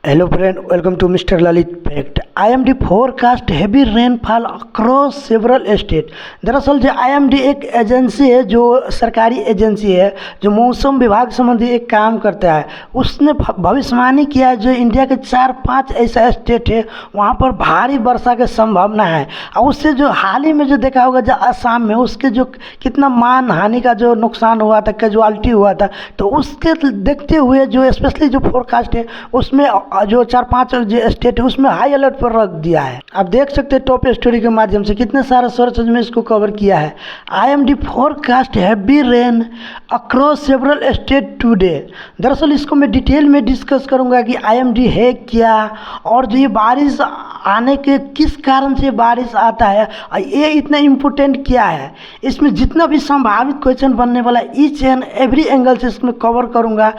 Hello friend, welcome to Mr. Lalit Fact. IMD forecast heavy rainfall across several state. दरअसल जो IMD एक agency है, जो सरकारी एजेंसी है, जो मौसम विभाग संबंधी एक काम करता है। उसने भविष्यवाणी किया है जो इंडिया के 4-5 ऐसा स्टेट है वहाँ पर भारी वर्षा की संभावना है। और उससे जो हाल ही में जो देखा होगा जो असम में उसके जो कितना मान हानि का जो नुकसान हुआ था, कैजुअलिटी हुआ था, तो उसके देखते हुए जो स्पेशली जो फोरकास्ट है उसमें जो 4-5 जो स्टेट है उसमें हाई अलर्ट पर रख दिया है। आप देख सकते हैं टॉप स्टोरी के माध्यम से कितने सारे सोर्सेज में इसको कवर किया है। IMD forecast heavy rain across several state today. दरअसल इसको मैं डिटेल में डिस्कस करूंगा कि IMD है क्या, और जो ये बारिश आने के किस कारण से बारिश आता है, और ये इतना इम्पोर्टेंट क्या है। इसमें जितना भी संभावित क्वेश्चन बनने वाला है ईच एंड एवरी एंगल से इसमें कवर करूंगा।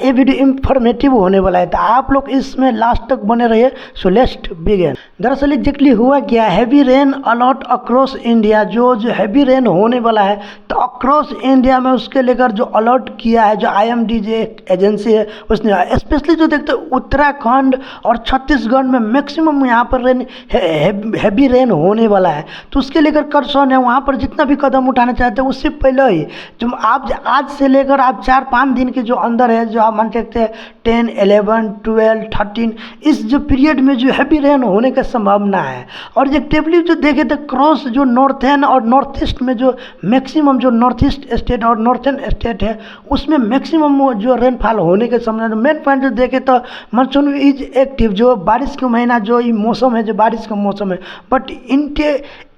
ये वीडियो इंफॉर्मेटिव होने वाला है, तो आप लोग इसमें लास्ट तक बने रहिए। So let's begin. दरअसल एग्जैक्टली हुआ क्या, heavy rain alert across India. जो हैवी रेन होने वाला है तो अक्रॉस इंडिया में उसके लेकर जो अलर्ट किया है जो IMD जो एजेंसी है उसने, स्पेशली जो देखते उत्तराखंड और छत्तीसगढ़ में मैक्सिमम यहाँ पर हैवी रेन होने वाला है, तो उसके लेकर कंसर्न है। वहाँ पर जितना भी कदम उठाना चाहते हैं उससे पहले ही जो आप आज से लेकर आप 4-5 दिन के जो अंदर है, जो आप मान सकते हैं 10, 11, 12, 13 इस जो पीरियड में जो हैवी रेन होने का संभावना है। और एग्जैक्टिवली जो देखें तो क्रॉस जो नॉर्थर्न और नॉर्थ ईस्ट में जो मैक्सिमम जो नॉर्थ ईस्ट स्टेट और नॉर्थर्न स्टेट है उसमें मैक्सिमम जो रेनफॉल होने के संभावना। मेन पॉइंट जो देखें तो मानसून इज एक्टिव, जो बारिश का महीना जो ये मौसम है, जो बारिश का मौसम है, but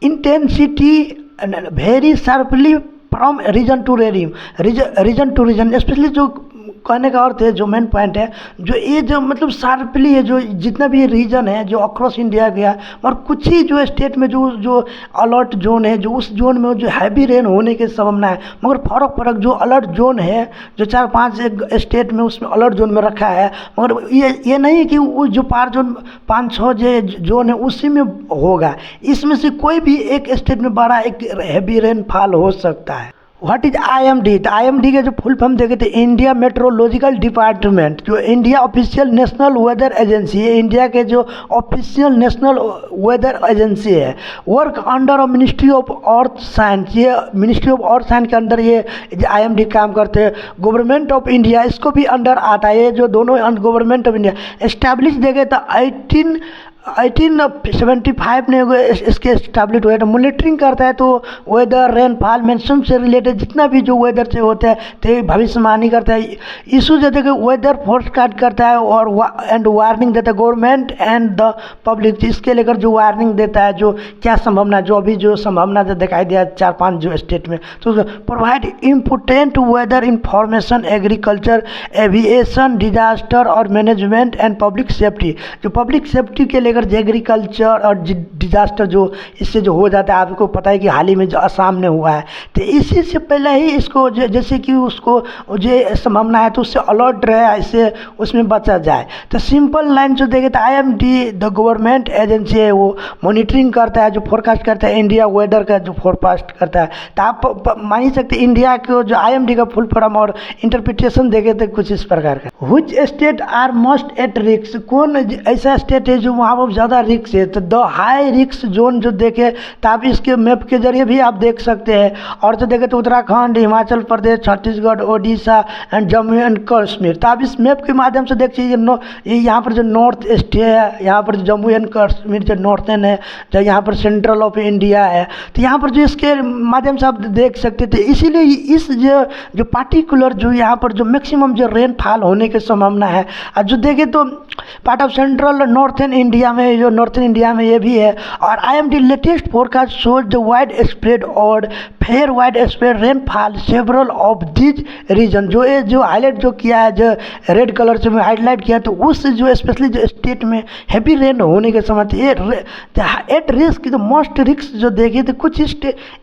intensity very sharply from region to region specially जो कहने का अर्थ है, जो मेन पॉइंट है जो ये जो मतलब शार्पली है, जो जितना भी रीजन है जो अक्रॉस इंडिया गया, और कुछ ही जो स्टेट में जो अलर्ट जोन है, जो उस जोन में जो हैवी रेन होने की संभावना है। मगर फर्क जो अलर्ट जोन है जो 4-5 स्टेट में उसमें अलर्ट जोन में रखा है, मगर ये नहीं कि वो जो 5-6 जोन है उसी में होगा। इसमें से कोई भी एक स्टेट में बड़ा एक हैवी रेनफॉल हो सकता है। What is IMD? तो IMD के जो फुल फॉर्म देखे थे इंडिया मेट्रोलॉजिकल डिपार्टमेंट, जो India official national weather agency है, इंडिया के जो ऑफिशियल नेशनल वेदर एजेंसी है। Work under ministry of earth science, ये मिनिस्ट्री ऑफ अर्थ साइंस के अंदर ये IMD काम करते हैं। गवर्नमेंट ऑफ इंडिया इसको भी अंडर आता है। ये जो दोनों गवर्नमेंट ऑफ इंडिया एस्टैब्लिश देखे तो 1875 ने इसके एस्टैब्लिश हुए। तो मॉनिटरिंग करता है, तो वेदर रेनफॉल मौसम से रिलेटेड जितना भी जो वेदर से होता है तो भविष्यवाणी करता है। इशू जो देखो वेदर फोरकास्ट करता है और एंड वार्निंग देता है गवर्नमेंट एंड द पब्लिक। इसके लेकर जो वार्निंग देता है, जो क्या संभावना, जो अभी जो संभावना जो दिखाई दिया 4-5 जो स्टेट में, तो provide important weather information, agriculture, aviation, disaster और मैनेजमेंट एंड पब्लिक सेफ्टी। जो पब्लिक सेफ्टी के एग्रीकल्चर और डिजास्टर जो इससे जो हो जाता है, आपको पता है कि हाल ही में जो असम में हुआ है, तो इसी से पहले ही इसको जैसे कि उसको जो संभावना है तो उससे अलर्ट रहे, इससे उसमें बचा जाए। तो सिंपल लाइन जो देखे तो IMD द गवर्नमेंट एजेंसी है, वो मॉनिटरिंग करता है, जो फोरकास्ट करता है इंडिया वेदर का जो फोरकास्ट करता है। तो आप मान ही सकते इंडिया को जो IMD का फुल फॉर्म और इंटरप्रिटेशन देखे तो कुछ इस प्रकार का। Which state are most at risk? कौन ऐसा स्टेट है जो वहाँ पर ज़्यादा रिस्क है? तो द हाई रिस्क जोन जो देखे तो आप इसके मैप के जरिए भी आप देख सकते हैं। और जो देखे तो उत्तराखंड, हिमाचल प्रदेश, छत्तीसगढ़, ओडिशा एंड जम्मू एंड कश्मीर। तो आप इस मैप के माध्यम से देख लीजिए, यहाँ पर जो नॉर्थ ईस्ट है, यहाँ पर जम्मू एंड कश्मीर जो नॉर्थन है, जो यहाँ पर सेंट्रल ऑफ इंडिया है, तो यहाँ पर जो इसके माध्यम से आप देख सकते थे। इसीलिए इस जो पार्टिकुलर जो यहाँ पर जो मैक्सिमम जो रेनफॉल होने की संभावना है, और जो देखे तो part of central northern India में, जो नॉर्थन इंडिया में ये भी है। और IMD latest forecast shows the wide spread और fair wide spread rainfall several of this region. जो ये जो हाईलाइट जो किया है, जो रेड कलर से हाईलाइट किया, तो उस जो स्पेशली जो स्टेट में हैवी रेन होने के समय ये एट रिस्क, जो मोस्ट रिस्क जो देखिए तो कुछ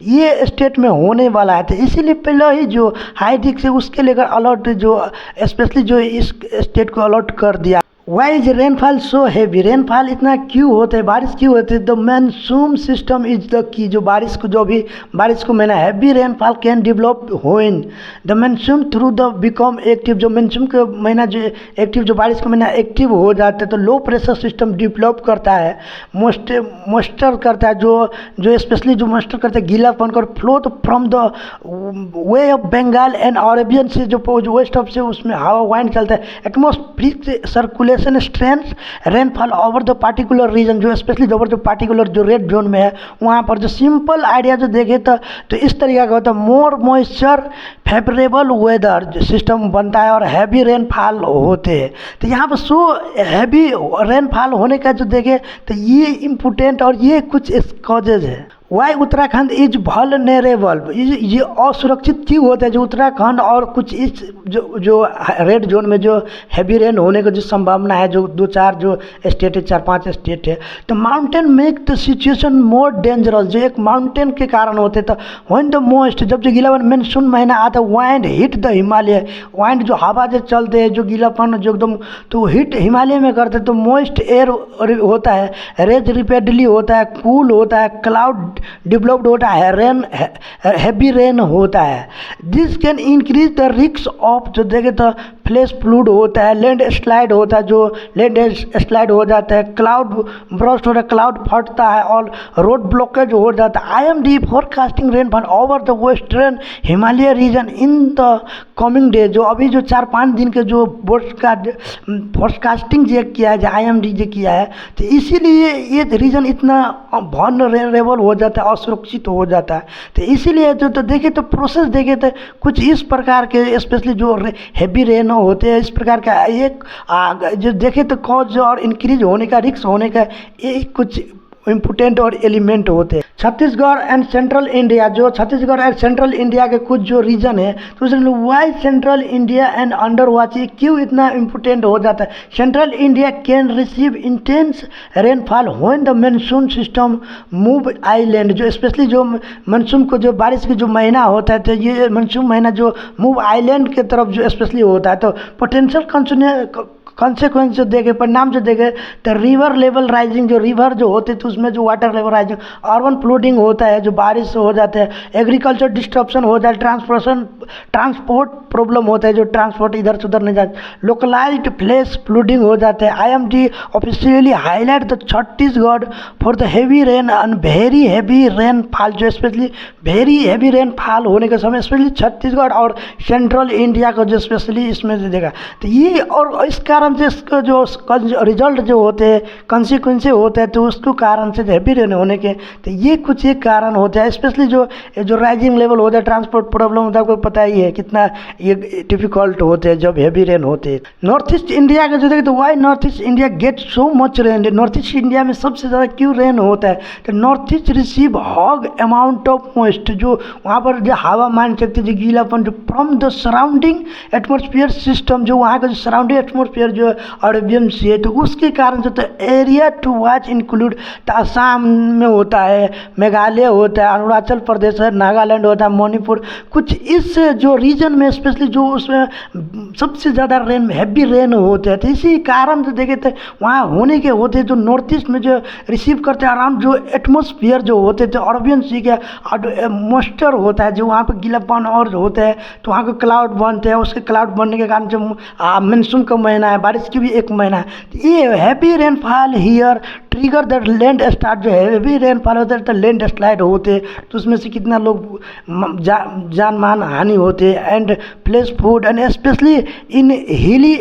ये स्टेट में होने वाला है। तो इसीलिए पहले ही जो हाई रिस्क है उसके लेकर अलर्ट जो स्पेशली जो इस स्टेट को अलर्ट कर दिया। Why is rainfall so heavy, rainfall इतना क्यों होता है, बारिश क्यों होती है? The monsoon system is the key, जो बारिश को जो भी बारिश को महीना हैवी रेनफॉल कैन डेवलप होइन the monsoon through the become active, जो मानसून का महीना जो एक्टिव, जो बारिश का महीना एक्टिव हो जाता है तो लो प्रेशर सिस्टम डेवलप करता है, मॉइस्चर करता है, जो जो स्पेशली जो मॉइस्चर करता है गीलापन कर, फ्लो तो from the bay of Bengal and Arabian से, जो वेस्ट ऑफ से उसमें हवा वाइंड चलता है, atmospheric circulation strength rainfall over the particular reason, जो स्पेशली ओवर जो पार्टिकुलर जो रेड जोन में है वहाँ पर। जो सिंपल आइडिया जो देखे तो इस तरीके का होता है, more moisture favourable weather system बनता है और हैवी रेनफॉल होते हैं। तो यहाँ पर सो हैवी रेनफॉल होने का जो देखे तो ये इम्पोर्टेंट और ये कुछ कॉजेज है। वाई उत्तराखंड इज वल्नरेबल, ये असुरक्षित क्यों होता है? जो उत्तराखंड और कुछ इस जो रेड जोन में जो हैवी रेन होने का जो संभावना है, जो 2-4 जो स्टेट है, 4-5 स्टेट है, तो mountain make the situation more dangerous, जो एक माउंटेन के कारण होते। तो व्हेन द मोस्ट, जब जो गीलापन मानसून महीना आता है, wind hit the Himalaya, wind जो हवा जो चलते हैं, जो गीलापन जो एकदम तो हिट हिमालय में करते, तो मोइस्ट एयर होता है, रेज रिपेडली होता है, कूल होता है, क्लाउड डेवलप्ड होता है, रेन हैवी रेन होता है। This can increase the risk of, जो देखे तो फ्लैश फ्लूड होता है, लैंड स्लाइड होता है, जो लैंड स्लाइड हो जाता है, क्लाउड ब्रस्ट होता है, क्लाउड फटता है और रोड ब्लॉकेज हो जाता है। IMD forecasting rainfall over the western Himalaya region in the coming day, जो अभी जो 4-5 दिन के जो बोर्ड का फोरकास्टिंग जो किया है, जो IMD जो किया है, तो इसीलिए ये रीजन इतना वल्नरेबल हो जाता है, असुरक्षित हो जाता है। तो इसीलिए तो देखे तो प्रोसेस देखे तो कुछ इस प्रकार के स्पेशली जो हैवी रेन होते हैं, इस प्रकार का एक जो देखे तो कॉज और इंक्रीज होने का, रिस्क होने का, ये कुछ इम्पोर्टेंट और एलिमेंट होते हैं। छत्तीसगढ़ एंड सेंट्रल इंडिया, जो छत्तीसगढ़ एंड सेंट्रल इंडिया के कुछ जो रीजन है, तो उसमें why central India and under watch क्यों इतना इम्पोर्टेंट हो जाता है? Central India can receive intense rainfall when the monsoon system move inland, जो स्पेशली जो मानसून को जो बारिश की जो महीना होता है, तो ये मानसून महीना जो मूव आइलैंड के तरफ जो स्पेशली होता है, तो पोटेंशियल कॉन्सिक्वेंस जो देखे, परिणाम जो देखे, तो रिवर लेवल राइजिंग, जो रिवर जो होते तो उसमें जो वाटर लेवल राइजिंग, अर्बन फ्लूडिंग होता है, जो बारिश हो जाते हैं, एग्रीकल्चर डिस्ट्रप्शन हो जाए, ट्रांसपोर्ट प्रॉब्लम होता है, जो ट्रांसपोर्ट इधर से उधर नहीं जाते, लोकलाइज्ड फ्लैश फ्लूडिंग हो जाते हैं। IMD officially highlight the Chhattisgarh for the heavy rain and very heavy rainfall, जो स्पेशली वेरी हैवी रेनफॉल होने के समय स्पेशली छत्तीसगढ़ और सेंट्रल इंडिया को जो स्पेशली इसमें देगा। तो ये और इस कारण से इसका जो रिजल्ट जो होते हैं, कॉन्सिक्वेंस होते हैं, तो उसको कारण से हैवी रेन होने के, तो ये कुछ एक कारण होते हैं। स्पेशली जो राइजिंग लेवल होता है, ट्रांसपोर्ट प्रॉब्लम होता है, आपको पता ही है कितना ये डिफिकल्ट होते हैं जब हैवी रेन होते हैं। नॉर्थ ईस्ट इंडिया का जो देखें तो why north east India get so much rain, north east India में सबसे ज़्यादा क्यों रेन होता है? तो north east receive huge amount of moist, जो वहाँ पर जो हवा मान सकते जो गीलापन जो from the surrounding atmosphere system, जो वहाँ का जो सराउंडिंग एटमॉस्फेयर जो अरेबियन सी है, तो उसके कारण जो तो एरिया टू वॉच इंक्लूड तो असम में होता है, मेघालय होता है, अरुणाचल प्रदेश है, नागालैंड होता है, मणिपुर, कुछ इस जो रीजन में स्पेशली जो उसमें सबसे ज़्यादा रेन हैवी रेन होते हैं। तो इसी कारण जो देखे थे वहाँ होने के होते, जो नॉर्थ ईस्ट में जो रिसीव करते हैं अराउंड जो एटमॉस्फेयर जो होते थे अरेबियन सी के मॉइस्चर होता है, जो वहाँ पर गीलापन और होते हैं, तो वहाँ के क्लाउड बनते हैं, उसके क्लाउड बनने के कारण जो मानसून का महीना है, बारिश की भी एक महीना है, तो ये heavy rainfall here trigger the land start, जो हैवी रेनफॉल होता है तो लैंड स्लाइड होते, तो उसमें से कितना लोग जान मान हानि होते, and flash food and specially in हिली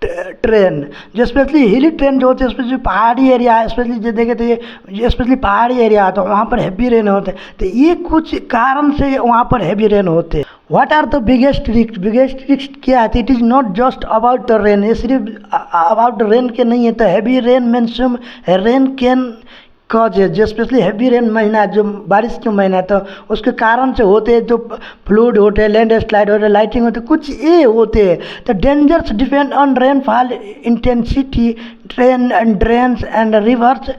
ट्रेन, जो स्पेशली हिली ट्रेन जो होते हैं, स्पेशली पहाड़ी एरिया है, स्पेशली जो देखे तो ये स्पेशली पहाड़ी एरिया है, तो वहाँ पर हैवी रेन होते हैं। तो ये कुछ कारण से वहाँ पर हैवी रेन होते हैं। What are the biggest risk? Biggest risk क्या है? It is not just about the rain, ये सिर्फ अबाउट रेन के नहीं है। तो heavy rain monsoon rain can cause है, जो स्पेशली हैवी रेन महीना जो बारिश के महीना है, तो उसके कारण से होते हैं जो फ्लूड होते हैं, लैंड स्लाइड होते हैं, लाइटिंग होते हैं, कुछ ये होते हैं। तो dangers depend on rainfall intensity, train and drains and reverse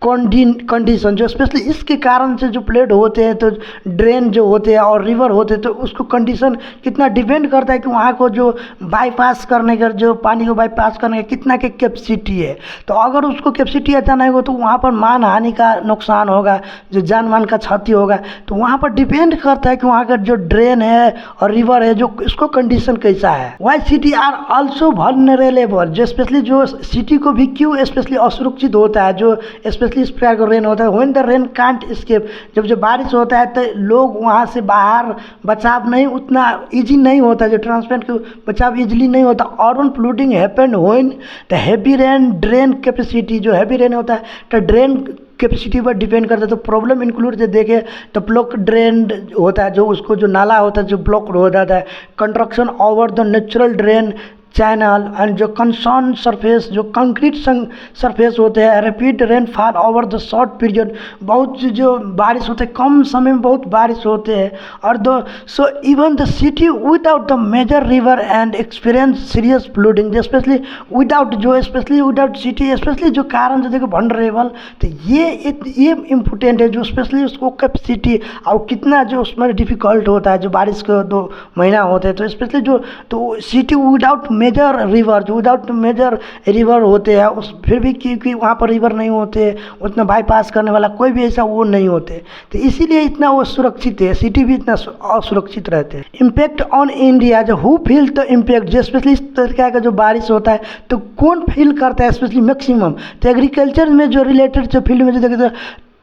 condition जो स्पेशली इसके कारण से जो फ्लड होते हैं, तो ड्रेन जो होते हैं और रिवर होते हैं, तो उसको कंडीशन कितना डिपेंड करता है कि वहाँ को जो बाईपास करने का, जो पानी को बाईपास करने का कितना की कैपेसिटी है। तो अगर उसको कैपेसिटी अच्छा नहीं हो तो वहाँ पर मान हानि का नुकसान होगा, जो जान मान का क्षति होगा। तो वहाँ पर डिपेंड करता है कि वहाँ का जो ड्रेन है और रिवर है, जो इसको कंडीशन कैसा है। Why city are also vulnerable, जो स्पेशली जो सिटी को भी क्यों स्पेशली असुरक्षित होता है, जो स्पेशली इस प्रकार का रेन होता है। When the rain can't escape, जब बारिश होता है तो लोग वहाँ से बाहर बचाव नहीं उतना इजी नहीं होता, जो ट्रांसपोर्ट को बचाव इजीली नहीं होता। Urban flooding happen when the heavy rain drain capacity, जो हैवी रेन होता है तो ड्रेन कैपेसिटी पर डिपेंड करता है। तो प्रॉब्लम इंक्लूड जो देखें तो ब्लॉक ड्रेन होता है, जो उसको जो नाला होता है जो ब्लॉक हो जाता है, construction over the natural drain channel and जो कंसर्न सरफेस, जो कंक्रीट सरफेस होते हैं, repeat rainfall over the short period, बहुत जो बारिश होते हैं कम समय में बहुत बारिश होते हैं। और the so even the city without the major river and experience serious flooding, specially without जो स्पेशली विदाउट सिटी स्पेशली जो कारण जो देखो वल्नरेबल। तो ये इम्पोर्टेंट है, जो स्पेशली उसको कैपेसिटी और कितना जो उसमें डिफ़िकल्ट होता है, जो बारिश के 2 महीना होते हैं। तो स्पेशली जो तो सिटी विदाउट मेजर रिवर, जो विदाउट मेजर रिवर होते हैं उस फिर भी क्योंकि वहाँ पर रिवर नहीं होते, उतना बाईपास करने वाला कोई भी ऐसा वो नहीं होते, तो इसीलिए इतना वो सुरक्षित है, सिटी भी इतना असुरक्षित रहते हैं। इम्पैक्ट ऑन इंडिया, जो हु फील द इम्पैक्ट, जो स्पेशली इस तरीके का जो बारिश होता है तो कौन फील करता है स्पेशली मैक्सिमम। तो एग्रीकल्चर में जो रिलेटेड जो फील्ड में जो देखें तो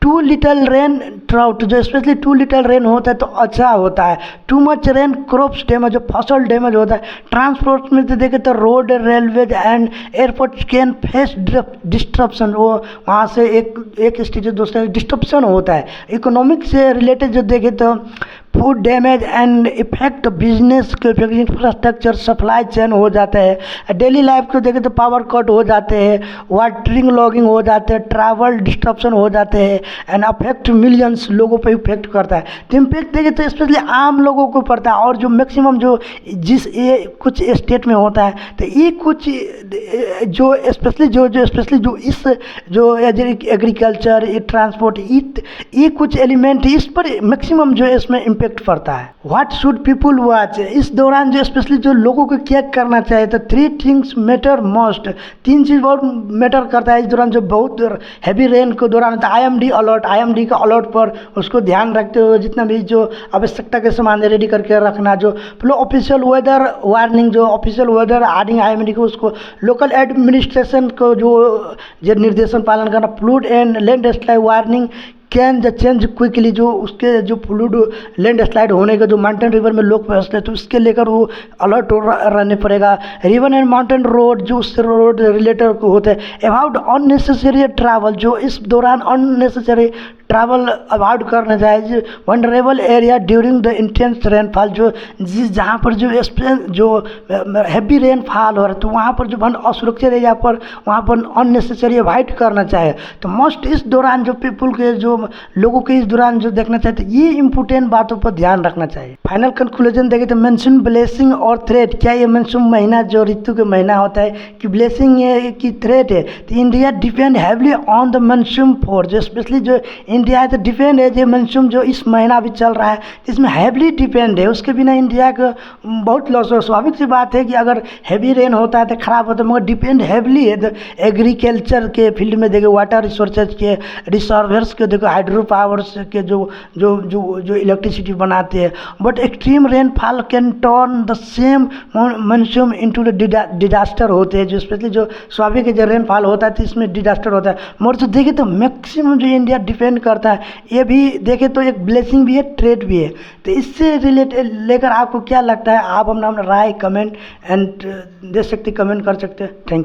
टू लिटल रेन ट्राउट, जो स्पेशली टू लिटल रेन होता है तो अच्छा होता है। Too much rain crops damage, जो फसल डैमेज होता है। ट्रांसपोर्ट में तो देखें तो road, railways and airport can face disruption, वो वहाँ से एक स्टेट से दूसरे डिस्ट्रप्शन होता है। इकोनॉमिक से रिलेटेड जो देखें तो food damage and effect business के इंफ्रास्ट्रक्चर, सप्लाई चेन हो जाता है। डेली लाइफ को देखें तो पावर कट हो जाते हैं, वाटरिंग लॉगिंग हो जाते हैं, ट्रैवल डिस्ट्रप्शन हो जाते हैं एंड अफेक्ट मिलियंस लोगों पे इफेक्ट करता है। तो इम्पैक्ट देखें तो स्पेशली आम लोगों को पड़ता है, और जो मैक्सिमम जो जिस ये कुछ स्टेट में होता है तो ये कुछ जो स्पेशली जो इस जो एग्रीकल्चर, ये ट्रांसपोर्ट, ये कुछ एलिमेंट इस पर मैक्सिमम जो इसमें इम्पैक्ट पड़ता है। व्हाट शुड पीपुल वॉच, इस दौरान जो स्पेशली जो लोगों को क्या करना चाहिए, तो 3 थिंग्स मैटर मोस्ट, 3 चीज़ बहुत मैटर करता है इस दौरान जो बहुत हैवी रेन के दौरान। तो IMD अलर्ट, IMD का अलर्ट पर उसको ध्यान रखते हुए जितना भी जो आवश्यकता के सामान रेडी करके रखना। जो ऑफिशियल वेदर वार्निंग, जो ऑफिशियल वेदर वार्निंग IMD को उसको लोकल एडमिनिस्ट्रेशन को जो निर्देशन पालन करना। Fluid and landslide warning can the change quickly, जो उसके जो फ्लूड लैंडस्लाइड होने का जो माउंटेन रिवर में लोग फंसते हैं तो उसके लेकर वो अलर्ट रहने पड़ेगा। रिवर एंड माउंटेन रोड, जो उससे रोड रिलेटेड होते हैं। अबाउट अननेसेसरी ट्रैवल, जो इस दौरान अननेसेसरी ट्रैवल अवॉइड करना चाहिए। Vulnerable area during the intense rainfall, जो जहाँ पर जो हैवी रेनफॉल हो रहा है तो वहाँ पर जो असुरक्षित एरिया पर वहाँ पर अननेसेसरी अवॉइड करना चाहिए। तो मोस्ट इस दौरान जो पीपल के जो लोगों के इस दौरान जो देखना चाहिए, ये इंपॉर्टेंट बातों पर ध्यान रखना चाहिए। फाइनल कंक्लूजन देखें तो मानसून ब्लेसिंग और थ्रेट, क्या ये मानसून महीना जो ऋतु के महीना होता है कि ब्लेसिंग है कि थ्रेट है। तो India depend heavily on the monsoon for, जो स्पेशली जो इंडिया है तो डिपेंड है, जो मानसून जो इस महीना अभी चल रहा है इसमें हैवली डिपेंड है। उसके बिना इंडिया का बहुत लॉस हो। स्वाभाविक सी बात है कि अगर हैवी रेन होता है तो खराब होता है, मगर डिपेंड हैवली है। एग्रीकल्चर के फील्ड में देखो, वाटर रिसोर्सेज के रिसर्वर्स के देखो, हाइड्रो पावर्स के जो इलेक्ट्रिसिटी बनाते हैं। But extreme rainfall can turn the same monsoon into the disaster होते हैं, जो स्पेशली जो स्वाभाविक जो रेनफॉल होता है तो इसमें डिजास्टर होता है। मगर तो देखें तो मैक्सिमम जो इंडिया डिपेंड करता है, ये भी देखें तो एक ब्लेसिंग भी है, ट्रेड भी है। तो इससे रिलेटेड लेकर आपको क्या लगता है, आप अपना राय कमेंट एंड दे सकते, कमेंट कर सकते हैं। Thank you.